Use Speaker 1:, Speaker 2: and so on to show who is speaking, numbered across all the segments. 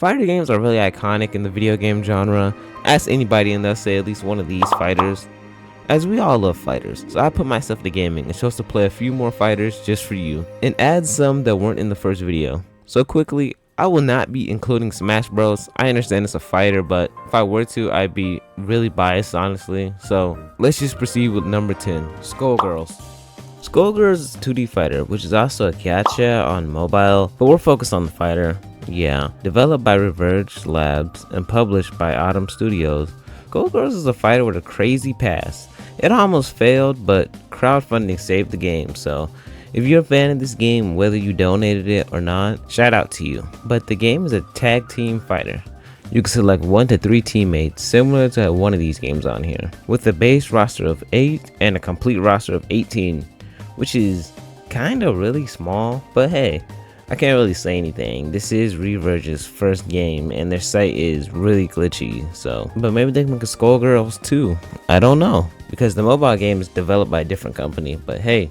Speaker 1: Fighter games are really iconic in the video game genre. Ask anybody and they'll say at least one of these fighters, as we all love fighters. So I put myself to gaming and chose to play a few more fighters just for you, and add some that weren't in the first video. So quickly, I will not be including Smash Bros. I understand it's a fighter, but if I were to, I'd be really biased honestly. So let's just proceed with number 10, Skullgirls. Skullgirls is a 2D fighter, which is also a gacha on mobile, but we're focused on the fighter. Yeah, developed by Reverge Labs and published by Autumn Studios. Skullgirls is a fighter with a crazy past. It almost failed, but crowdfunding saved the game, so if you're a fan of this game, whether you donated it or not, shout out to you. But the game is a tag team fighter. You can select 1 to 3 teammates, similar to one of these games on here, with a base roster of 8 and a complete roster of 18, which is kinda really small, but hey, I can't really say anything. This is Reverge's first game and their site is really glitchy, so but maybe they can make a Skullgirls too. I don't know, because the mobile game is developed by a different company, but hey,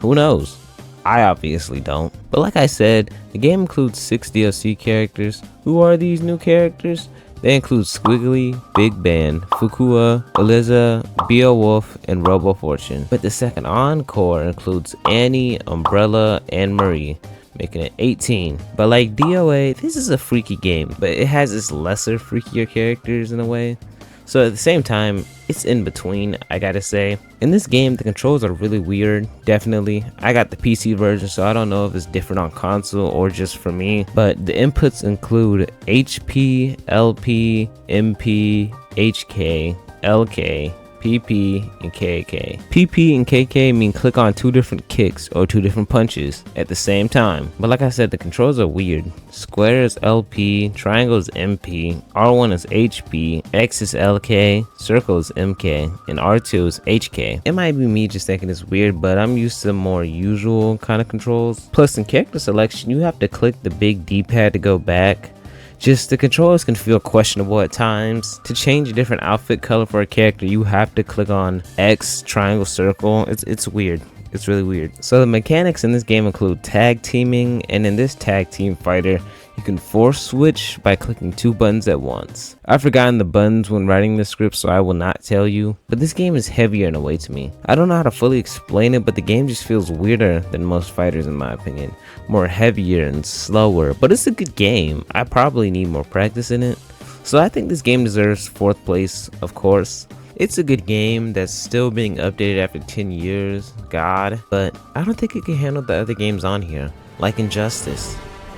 Speaker 1: who knows? I obviously don't. But like I said, the game includes 6 DLC characters. Who are these new characters? They include Squiggly, Big Ben, Fukua, Eliza, Beowulf, and Robo Fortune. But the second encore includes Annie, Umbrella, and Marie, making it 18. But like DOA, this is a freaky game, but it has its lesser freakier characters in a way. So at the same time, it's in between, I gotta say. In this game, the controls are really weird, definitely. I got the PC version, so I don't know if it's different on console or just for me. But the inputs include HP, LP, MP, HK, LK, PP, and KK. PP and KK mean click on 2 different kicks or 2 different punches at the same time. But like I said, the controls are weird. Square is LP, triangle is MP, R1 is HP, X is LK, circle is MK, and R2 is HK. It might be me just thinking it's weird, but I'm used to more usual kind of controls. Plus in character selection, you have to click the big D-pad to go back. Just the controls can feel questionable at times. To change a different outfit color for a character, you have to click on X, triangle, circle. It's weird. It's really weird. So the mechanics in this game include tag teaming, and in this tag team fighter, you can force switch by clicking 2 buttons at once. I've forgotten the buttons when writing the script, so I will not tell you, but this game is heavier in a way to me. I don't know how to fully explain it, but the game just feels weirder than most fighters in my opinion. More heavier and slower, but it's a good game. I probably need more practice in it. So I think this game deserves 4th place, of course. It's a good game that's still being updated after 10 years, god, but I don't think it can handle the other games on here, like Injustice.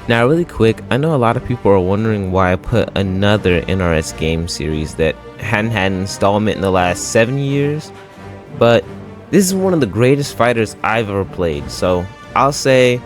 Speaker 1: Now really quick, I know a lot of people are wondering why I put another NRS game series that hadn't had an installment in the last 7 years, but this is one of the greatest fighters I've ever played, so I'll say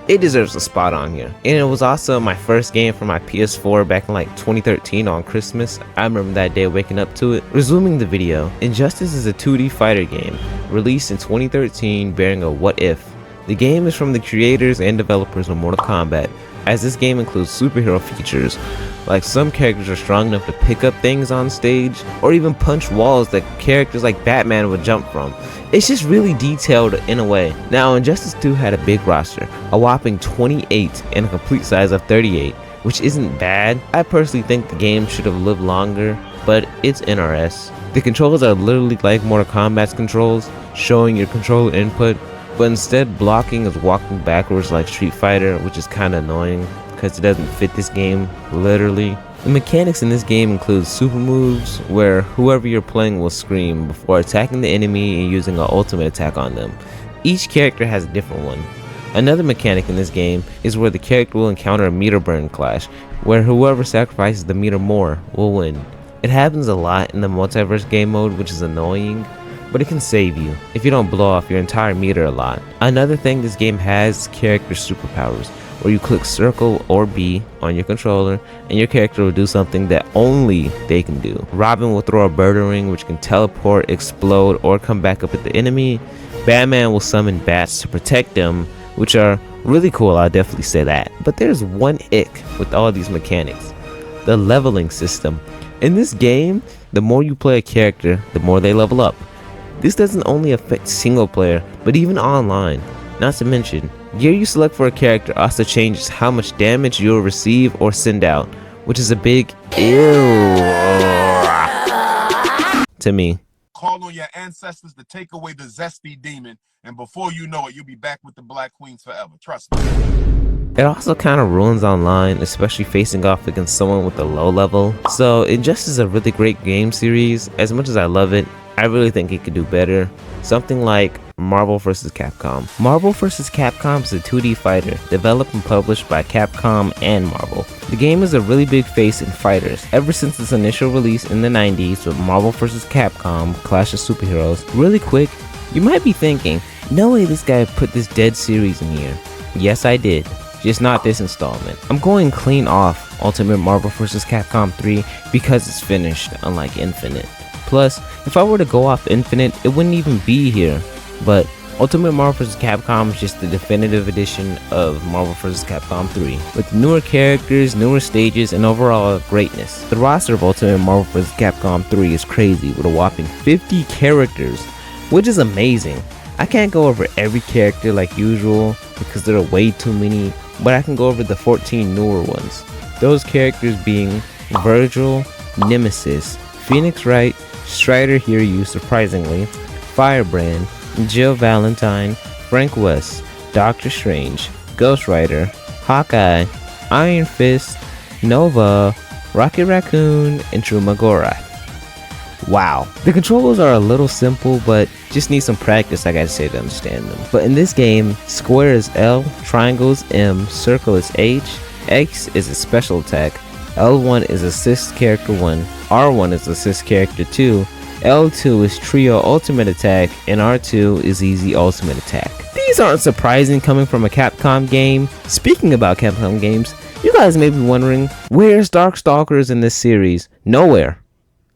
Speaker 1: it deserves a spot on here. And it was also my first game for my PS4 back in like 2013 on Christmas. I remember that day waking up to it. Resuming the video, Injustice is a 2D fighter game released in 2013 bearing a what if. The game is from the creators and developers of Mortal Kombat, as this game includes superhero features, like some characters are strong enough to pick up things on stage, or even punch walls that characters like Batman would jump from. It's just really detailed in a way. Now Injustice 2 had a big roster, a whopping 28 and a complete size of 38, which isn't bad. I personally think the game should have lived longer, but it's NRS. The controls are literally like Mortal Kombat's controls, showing your controller input, but instead blocking is walking backwards like Street Fighter, which is kinda annoying because it doesn't fit this game, literally. The mechanics in this game include super moves where whoever you're playing will scream before attacking the enemy and using an ultimate attack on them. Each character has a different one. Another mechanic in this game is where the character will encounter a meter burn clash, where whoever sacrifices the meter more will win. It happens a lot in the multiverse game mode, which is annoying, but it can save you if you don't blow off your entire meter a lot. Another thing this game has is character superpowers, where you click circle or B on your controller and your character will do something that only they can do. Robin will throw a Birdering, which can teleport, explode, or come back up at the enemy. Batman will summon bats to protect them, which are really cool, I'll definitely say that. But there's one ick with all these mechanics: the leveling system. In this game, the more you play a character, the more they level up. This doesn't only affect single player, but even online. Not to mention, gear you select for a character also changes how much damage you'll receive or send out. which is a big ew to me.
Speaker 2: Call on your ancestors to take away the zesty demon, and before you know it, you'll be back with the Black Queens forever. Trust me.
Speaker 1: It also kind of ruins online, especially facing off against someone with a low level. So Injustice is a really great game series. As much as I love it, I really think it could do better. Something like Marvel vs. Capcom. Marvel vs. Capcom is a 2D fighter, developed and published by Capcom and Marvel. The game is a really big face in fighters, ever since its initial release in the 90s with Marvel vs. Capcom Clash of Superheroes. Really quick, you might be thinking, no way this guy put this dead series in here. Yes, I did. Just not this installment. I'm going clean off Ultimate Marvel vs. Capcom 3 because it's finished, unlike Infinite. Plus, if I were to go off Infinite, it wouldn't even be here. But Ultimate Marvel vs. Capcom is just the definitive edition of Marvel vs. Capcom 3, with newer characters, newer stages, and overall greatness. The roster of Ultimate Marvel vs. Capcom 3 is crazy, with a whopping 50 characters, which is amazing. I can't go over every character like usual because there are way too many, but I can go over the 14 newer ones. Those characters being Virgil, Nemesis, Phoenix Wright, Strider Hiryu surprisingly, Firebrand, Jill Valentine, Frank West, Doctor Strange, Ghost Rider, Hawkeye, Iron Fist, Nova, Rocket Raccoon, and Truma Gorath. Wow. The controls are a little simple, but just need some practice, I gotta say, to understand them. But in this game, square is L, triangle is M, circle is H, X is a special attack, L1 is assist character 1, R1 is assist character 2, L2 is trio ultimate attack, and R2 is easy ultimate attack. These aren't surprising coming from a Capcom game. Speaking about Capcom games, you guys may be wondering, where's Darkstalkers in this series? Nowhere.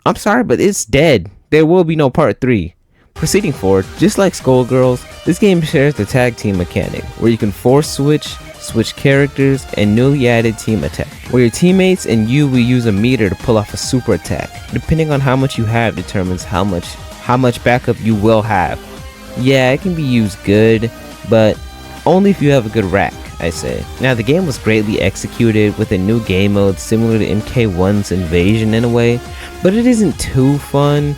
Speaker 1: I'm sorry, but it's dead. There will be no part 3. Proceeding forward, just like Skullgirls, this game shares the tag team mechanic, where you can force switch characters, and newly added team attack, where your teammates and you will use a meter to pull off a super attack. Depending on how much you have determines how much backup you will have. Yeah, it can be used good, but only if you have a good rack, I say. Now, the game was greatly executed with a new game mode similar to MK1's Invasion in a way, but it isn't too fun.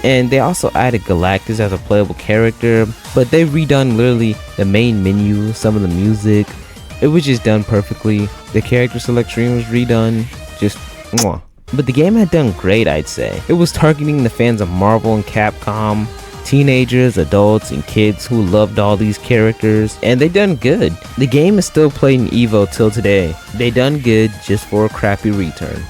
Speaker 1: And they also added Galactus as a playable character, but they redone literally the main menu, some of the music. It was just done perfectly. The character selection was redone, just mwah. But the game had done great, I'd say. It was targeting the fans of Marvel and Capcom, teenagers, adults, and kids who loved all these characters, and they done good. The game is still played in Evo till today. They done good just for a crappy return.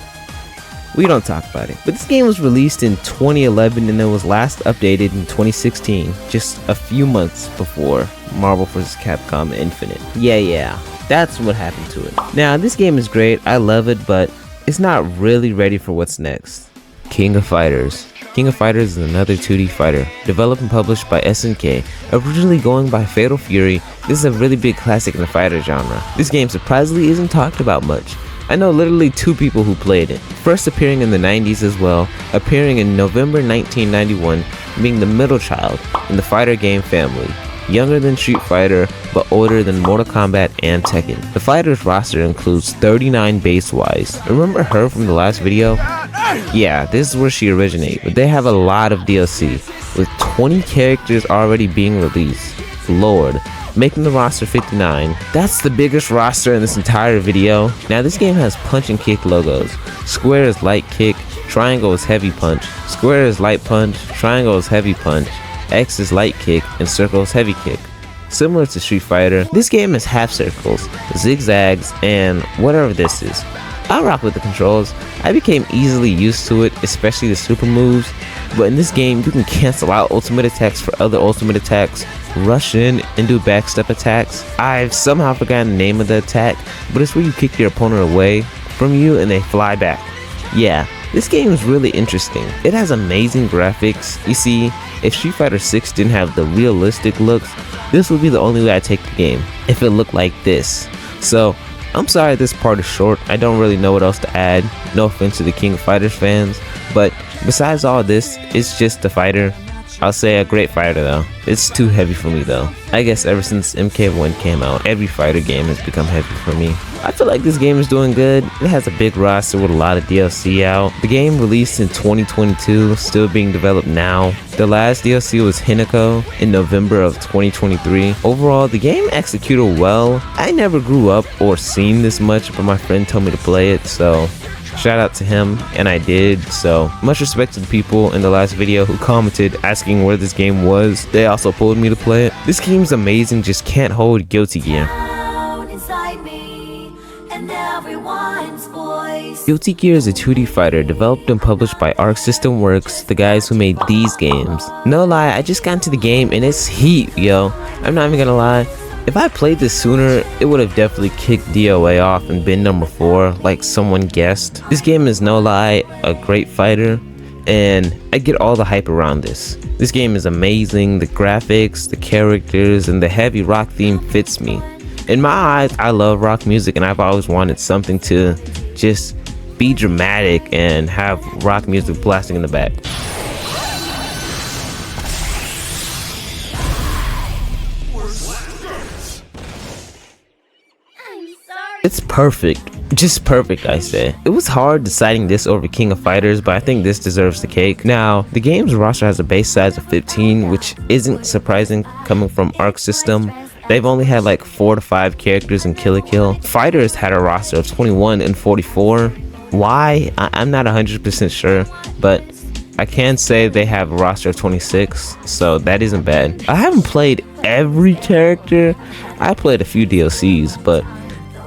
Speaker 1: We don't talk about it. But this game was released in 2011 and it was last updated in 2016, just a few months before Marvel vs. Capcom Infinite. Yeah, that's what happened to it. Now, this game is great, I love it, but it's not really ready for what's next. King of Fighters. King of Fighters is another 2D fighter, developed and published by SNK, originally going by Fatal Fury. This is a really big classic in the fighter genre. This game surprisingly isn't talked about much. I know literally 2 people who played it, first appearing in the 90s as well, appearing in November 1991, being the middle child in the fighter game family, younger than Street Fighter, but older than Mortal Kombat and Tekken. The fighters roster includes 39 base-wise. Remember her from the last video? Yeah, this is where she originated, but they have a lot of DLC, with 20 characters already being released. Lord. Making the roster 59. That's the biggest roster in this entire video. Now, this game has punch and kick logos. Square is light kick, triangle is heavy punch, square is light punch, triangle is heavy punch, X is light kick, and circle is heavy kick. Similar to Street Fighter, this game is half circles, zigzags, and whatever this is. I rock with the controls. I became easily used to it, especially the super moves, but in this game you can cancel out ultimate attacks for other ultimate attacks, rush in and do backstep attacks. I've somehow forgotten the name of the attack, but it's where you kick your opponent away from you and they fly back. Yeah, this game is really interesting. It has amazing graphics. You see, if Street Fighter 6 didn't have the realistic looks, this would be the only way I'd take the game, if it looked like this. So, I'm sorry this part is short. I don't really know what else to add. No offense to the King of Fighters fans, but besides all this, it's just a fighter. I'll say a great fighter though. It's too heavy for me though. I guess ever since MK1 came out, every fighter game has become heavy for me. I feel like this game is doing good. It has a big roster with a lot of DLC out. The game released in 2022, still being developed now. The last DLC was Hinako in November of 2023. Overall, the game executed well. I never grew up or seen this much, but my friend told me to play it, so shout out to him, and I did. So much respect to the people in the last video who commented asking where this game was. They also pulled me to play it. This game's amazing, just can't hold Guilty Gear. Guilty Gear is a 2D fighter developed and published by Arc System Works, the guys who made these games. No lie, I just got into the game and it's heat, yo. I'm not even gonna lie. If I played this sooner, it would have definitely kicked DOA off and been number 4, like someone guessed. This game is, no lie, a great fighter, and I get all the hype around this. This game is amazing. The graphics, the characters, and the heavy rock theme fits me. In my eyes, I love rock music, and I've always wanted something to just be dramatic and have rock music blasting in the back. It's perfect. Just perfect, I say. It was hard deciding this over King of Fighters, but I think this deserves the cake. Now, the game's roster has a base size of 15, which isn't surprising coming from Arc System. They've only had like 4 to 5 characters in Kill la Kill. Fighters had a roster of 21 and 44. Why? I'm not 100% sure, but I can say they have a roster of 26, so that isn't bad. I haven't played every character. I played a few DLCs, but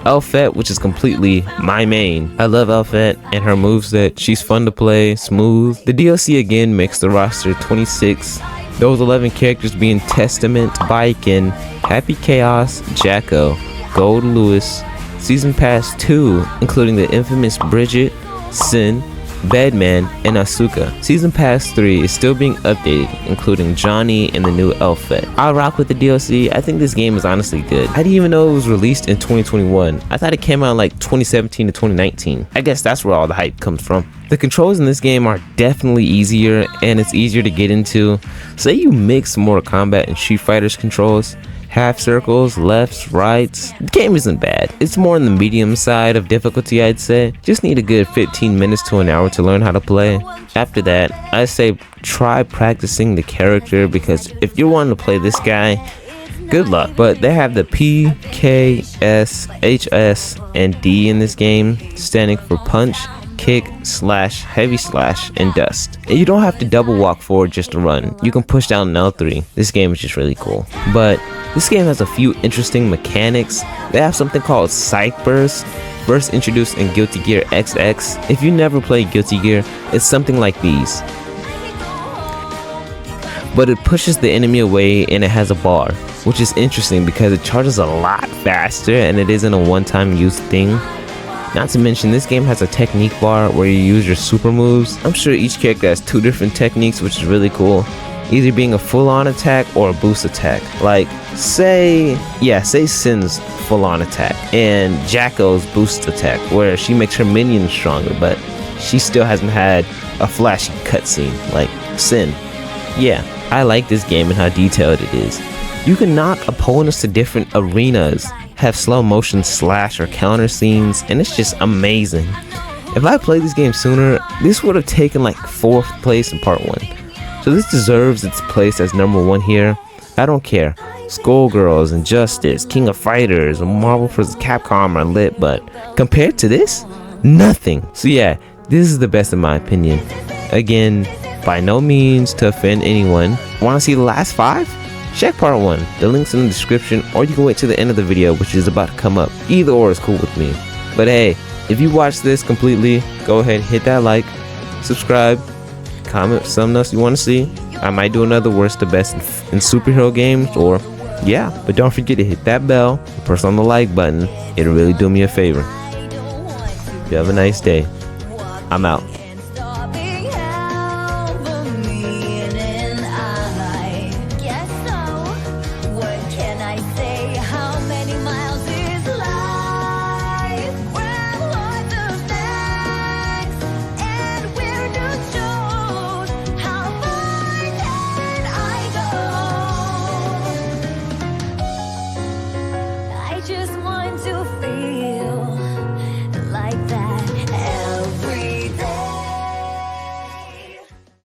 Speaker 1: Elfette, which is completely my main. I love Elfette and her moveset. She's fun to play, smooth. The DLC again makes the roster 26. Those 11 characters being Testament, Baiken, Happy Chaos, Jacko, Gold Lewis, Season Pass 2, including the infamous Bridget, Sin, Bedman, and Asuka. Season Pass 3 is still being updated, including Johnny and the new Elfette. I'll rock with the DLC. I think this game is honestly good. I didn't even know it was released in 2021. I thought it came out like 2017 to 2019. I guess that's where all the hype comes from. The controls in this game are definitely easier, and it's easier to get into. Say you mix Mortal Kombat and Street Fighter's controls, half circles, lefts, rights. The game isn't bad. It's more on the medium side of difficulty, I'd say. Just need a good 15 minutes to an hour to learn how to play. After that, I say try practicing the character, because if you're wanting to play this guy, good luck. But they have the P, K, S, H, S, and D in this game, standing for punch, kick, slash, heavy slash, and dust. And you don't have to double walk forward just to run. You can push down an L3. This game is just really cool. But this game has a few interesting mechanics. They have something called Psych Burst, first introduced in Guilty Gear XX. If you never played Guilty Gear, it's something like these. But it pushes the enemy away and it has a bar, which is interesting because it charges a lot faster and it isn't a one-time use thing. Not to mention, this game has a technique bar where you use your super moves. I'm sure each character has 2 different techniques, which is really cool. Either being a full-on attack or a boost attack. Like, say Sin's full-on attack and Jacko's boost attack, where she makes her minions stronger, but she still hasn't had a flashy cutscene like Sin. Yeah, I like this game and how detailed it is. You can knock opponents to different arenas, have slow motion slash or counter scenes, and it's just amazing. If I played this game sooner, this would have taken like 4th place in part 1. So this deserves its place as number 1 here. I don't care. Skullgirls, Injustice, King of Fighters, Marvel vs. Capcom are lit, but compared to this, nothing. So yeah, this is the best in my opinion. Again, by no means to offend anyone. Want to see the last 5? Check part 1. The link's in the description, or you can wait to the end of the video, which is about to come up. Either or is cool with me. But hey, if you watch this completely, go ahead and hit that like, subscribe, comment something else you want to see. I might do another worst to best in superhero games, or yeah, but don't forget to hit that bell and press on the like button. It'll really do me a favor. You have a nice day. I'm out.